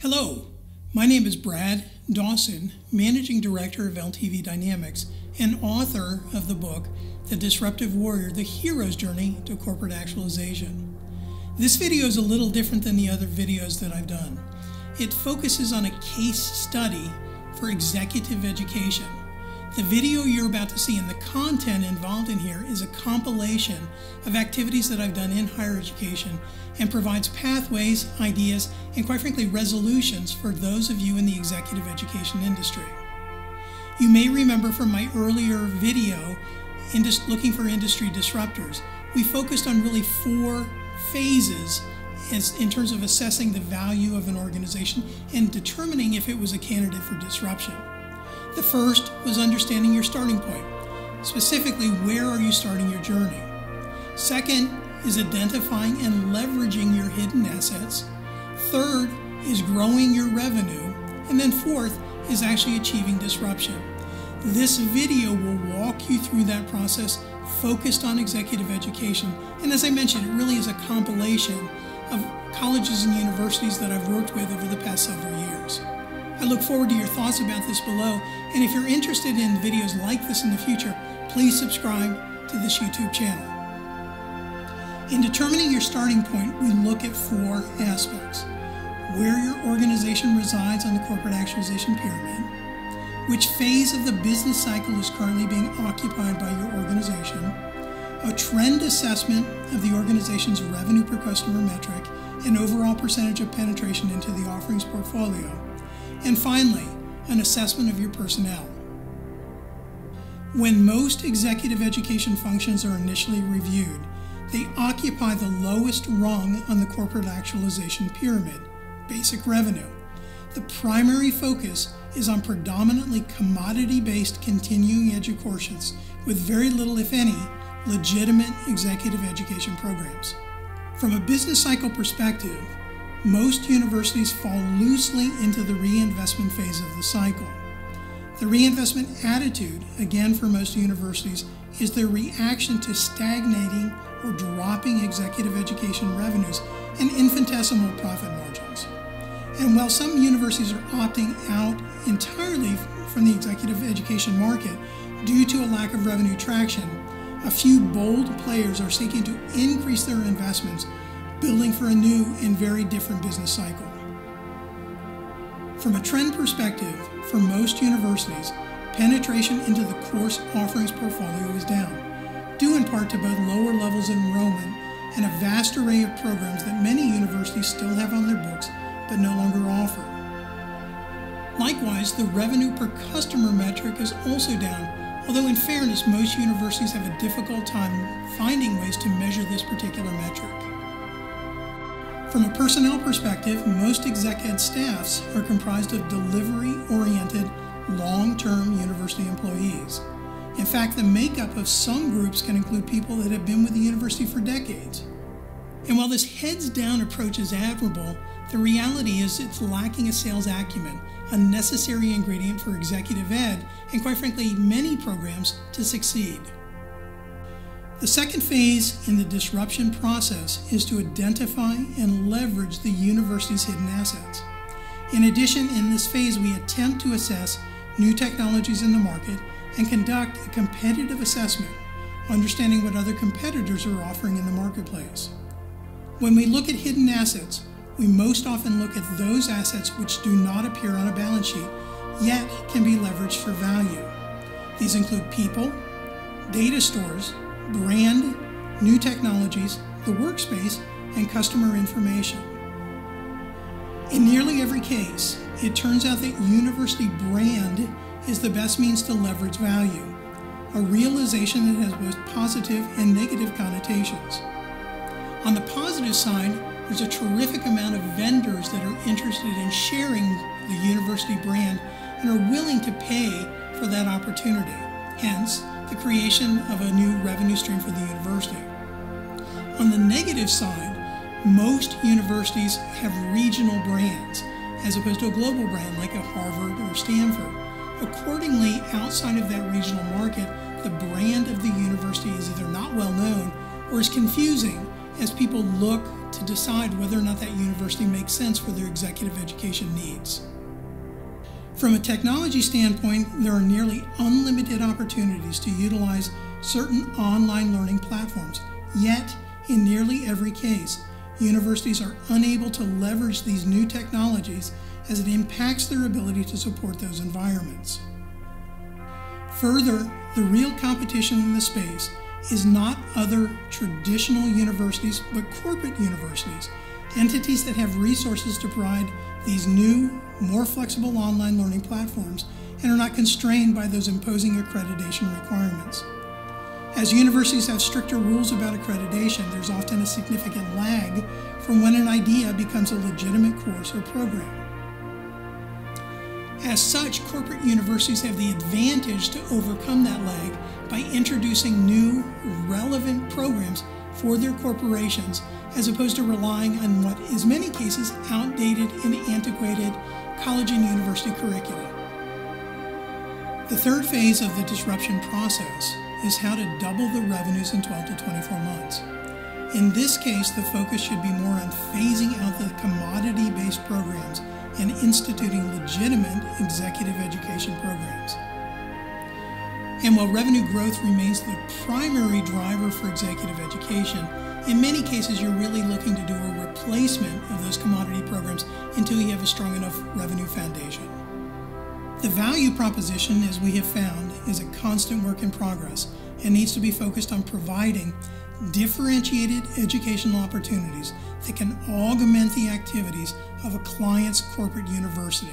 Hello, my name is Brad Dawson, Managing Director of LTV Dynamics and author of the book, The Disruptive Warrior, The Hero's Journey to Corporate Actualization. This video is a little different than the other videos that I've done. It focuses on a case study for executive education. The video you're about to see and the content involved in here is a compilation of activities that I've done in higher education and provides pathways, ideas, and quite frankly resolutions for those of you in the executive education industry. You may remember from my earlier video, looking for industry disruptors, we focused on really 4 phases in terms of assessing the value of an organization and determining if it was a candidate for disruption. The first was understanding your starting point. Specifically, where are you starting your journey? Second is identifying and leveraging your hidden assets. Third is growing your revenue. And then fourth is actually achieving disruption. This video will walk you through that process focused on executive education. And as I mentioned, it really is a compilation of colleges and universities that I've worked with over the past several years. I look forward to your thoughts about this below, and if you're interested in videos like this in the future, please subscribe to this YouTube channel. In determining your starting point, we look at 4 aspects: where your organization resides on the corporate actualization pyramid, which phase of the business cycle is currently being occupied by your organization, a trend assessment of the organization's revenue per customer metric and overall percentage of penetration into the offerings portfolio, and finally, an assessment of your personnel. When most executive education functions are initially reviewed, they occupy the lowest rung on the corporate actualization pyramid, basic revenue. The primary focus is on predominantly commodity-based continuing education courses with very little, if any, legitimate executive education programs. From a business cycle perspective, most universities fall loosely into the reinvestment phase of the cycle. The reinvestment attitude, again for most universities, is their reaction to stagnating or dropping executive education revenues and infinitesimal profit margins. And while some universities are opting out entirely from the executive education market due to a lack of revenue traction, a few bold players are seeking to increase their investments, building for a new and very different business cycle. From a trend perspective, for most universities, penetration into the course offerings portfolio is down, due in part to both lower levels of enrollment and a vast array of programs that many universities still have on their books but no longer offer. Likewise, the revenue per customer metric is also down, although in fairness, most universities have a difficult time finding ways to measure this particular metric. From a personnel perspective, most exec ed staffs are comprised of delivery-oriented, long-term university employees. In fact, the makeup of some groups can include people that have been with the university for decades. And while this heads-down approach is admirable, the reality is it's lacking a sales acumen, a necessary ingredient for executive ed, and quite frankly, many programs to succeed. The second phase in the disruption process is to identify and leverage the university's hidden assets. In addition, in this phase, we attempt to assess new technologies in the market and conduct a competitive assessment, understanding what other competitors are offering in the marketplace. When we look at hidden assets, we most often look at those assets which do not appear on a balance sheet, yet can be leveraged for value. These include people, data stores, brand, new technologies, the workspace, and customer information. In nearly every case, it turns out that university brand is the best means to leverage value, a realization that has both positive and negative connotations. On the positive side, there's a terrific amount of vendors that are interested in sharing the university brand and are willing to pay for that opportunity, hence the creation of a new revenue stream for the university. On the negative side, most universities have regional brands as opposed to a global brand like a Harvard or Stanford. Accordingly, outside of that regional market, the brand of the university is either not well known or is confusing as people look to decide whether or not that university makes sense for their executive education needs. From a technology standpoint, there are nearly unlimited opportunities to utilize certain online learning platforms. Yet, in nearly every case, universities are unable to leverage these new technologies as it impacts their ability to support those environments. Further, the real competition in the space is not other traditional universities, but corporate universities, entities that have resources to provide these new, more flexible online learning platforms and are not constrained by those imposing accreditation requirements. As universities have stricter rules about accreditation, there's often a significant lag from when an idea becomes a legitimate course or program. As such, corporate universities have the advantage to overcome that lag by introducing new, relevant programs for their corporations, as opposed to relying on what is in many cases outdated and antiquated college and university curricula. The third phase of the disruption process is how to double the revenues in 12 to 24 months. In this case, the focus should be more on phasing out the commodity-based programs and instituting legitimate executive education programs. And while revenue growth remains the primary driver for executive education, in many cases you're really looking to do a replacement of those commodity programs until you have a strong enough revenue foundation. The value proposition, as we have found, is a constant work in progress and needs to be focused on providing differentiated educational opportunities that can augment the activities of a client's corporate university.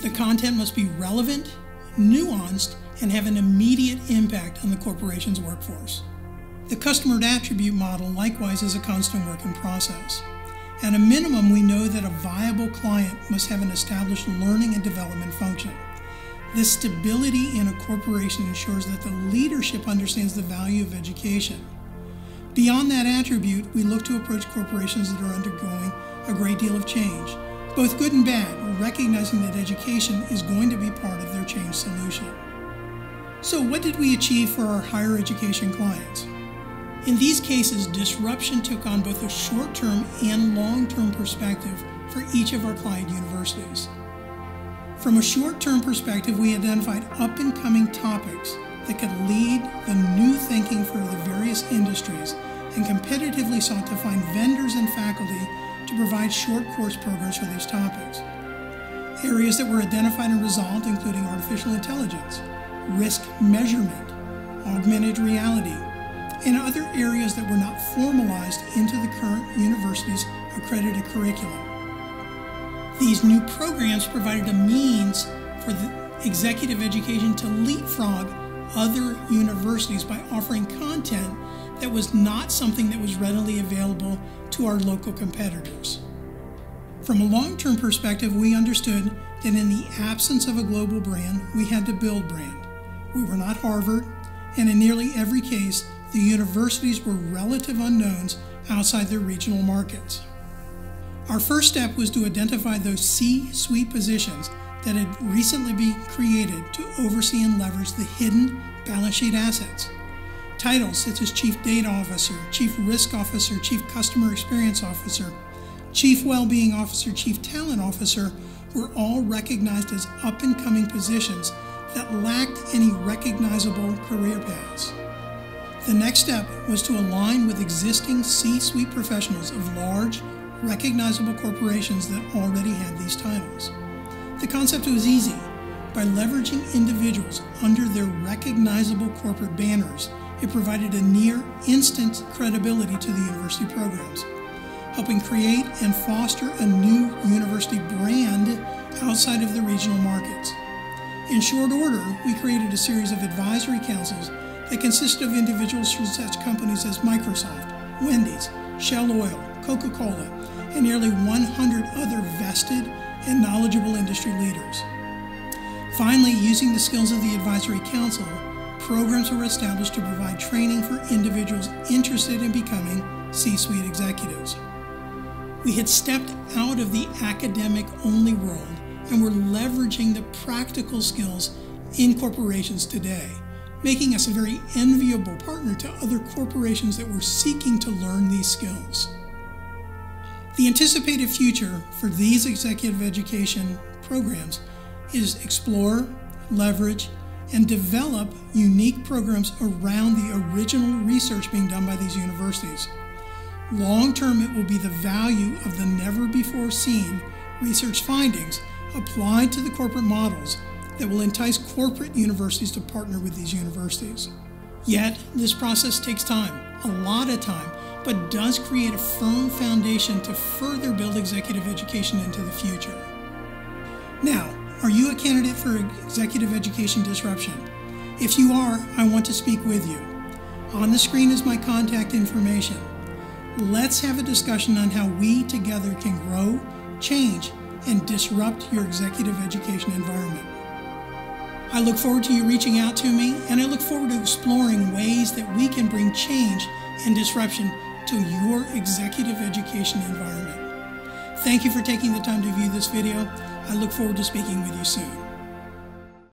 The content must be relevant, nuanced, and have an immediate impact on the corporation's workforce. The customer attribute model likewise is a constant work in process. At a minimum, we know that a viable client must have an established learning and development function. This stability in a corporation ensures that the leadership understands the value of education. Beyond that attribute, we look to approach corporations that are undergoing a great deal of change, both good and bad, recognizing that education is going to be part of their change solution. So what did we achieve for our higher education clients? In these cases, disruption took on both a short-term and long-term perspective for each of our client universities. From a short-term perspective, we identified up-and-coming topics that could lead the new thinking for the various industries and competitively sought to find vendors and faculty to provide short course programs for these topics. Areas that were identified and resolved including artificial intelligence, risk measurement, augmented reality, and other areas that were not formalized into the current university's accredited curriculum. These new programs provided a means for the executive education to leapfrog other universities by offering content that was not something that was readily available to our local competitors. From a long-term perspective, we understood that in the absence of a global brand, we had to build brand. We were not Harvard, and in nearly every case, the universities were relative unknowns outside their regional markets. Our first step was to identify those C-suite positions that had recently been created to oversee and leverage the hidden balance sheet assets. Titles such as Chief Data Officer, Chief Risk Officer, Chief Customer Experience Officer, Chief Wellbeing Officer, Chief Talent Officer were all recognized as up-and-coming positions that lacked any recognizable career paths. The next step was to align with existing C-suite professionals of large, recognizable corporations that already had these titles. The concept was easy. By leveraging individuals under their recognizable corporate banners, it provided a near instant credibility to the university programs, helping create and foster a new university brand outside of the regional markets. In short order, we created a series of advisory councils that consisted of individuals from such companies as Microsoft, Wendy's, Shell Oil, Coca-Cola, and nearly 100 other vested and knowledgeable industry leaders. Finally, using the skills of the advisory council, programs were established to provide training for individuals interested in becoming C-suite executives. We had stepped out of the academic-only world and were leveraging the practical skills in corporations today, making us a very enviable partner to other corporations that were seeking to learn these skills. The anticipated future for these executive education programs is explore, leverage, and develop unique programs around the original research being done by these universities. Long term, it will be the value of the never-before-seen research findings applied to the corporate models that will entice corporate universities to partner with these universities. Yet, this process takes time, a lot of time, but does create a firm foundation to further build executive education into the future. Now, are you a candidate for executive education disruption? If you are, I want to speak with you. On the screen is my contact information. Let's have a discussion on how we together can grow, change, and disrupt your executive education environment. I look forward to you reaching out to me, and I look forward to exploring ways that we can bring change and disruption to your executive education environment. Thank you for taking the time to view this video. I look forward to speaking with you soon.